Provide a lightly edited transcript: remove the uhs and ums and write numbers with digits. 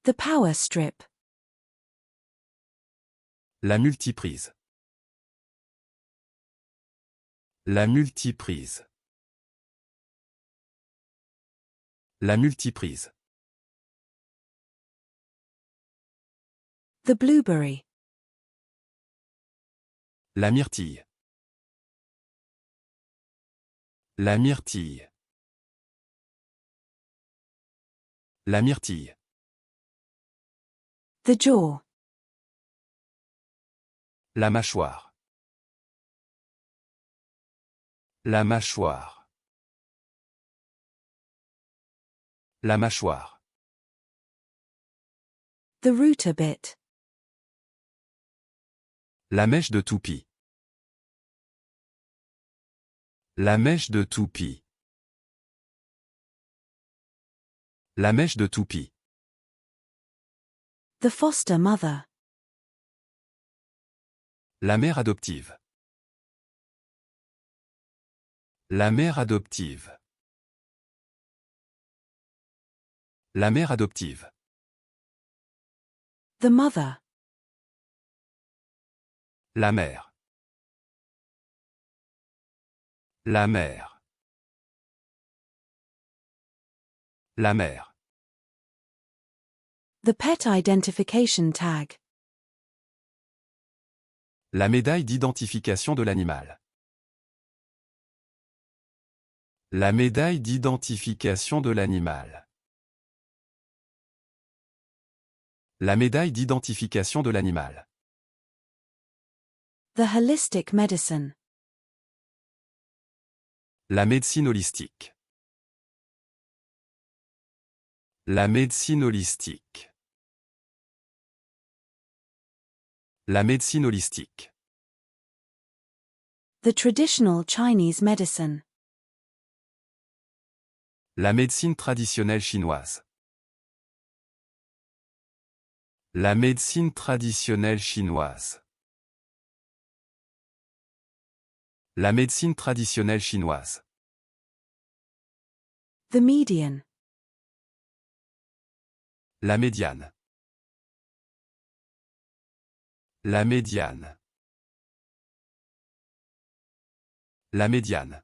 The power strip. La multiprise. La multiprise. La multiprise. The blueberry. La myrtille. La myrtille. La myrtille. The jaw. La mâchoire. La mâchoire. La mâchoire. The rooter bit. La mèche de toupie. La mèche de toupie. La mèche de toupie. The foster mother. La mère adoptive. La mère adoptive. La mère adoptive. The mother. La mère. La mère. La mère. The pet identification tag. La médaille d'identification de l'animal. La médaille d'identification de l'animal. La médaille d'identification de l'animal. The holistic medicine. La médecine holistique. La médecine holistique. La médecine holistique. The traditional Chinese medicine. La médecine traditionnelle chinoise. La médecine traditionnelle chinoise. La médecine traditionnelle chinoise. The median. La médiane. La médiane. La médiane.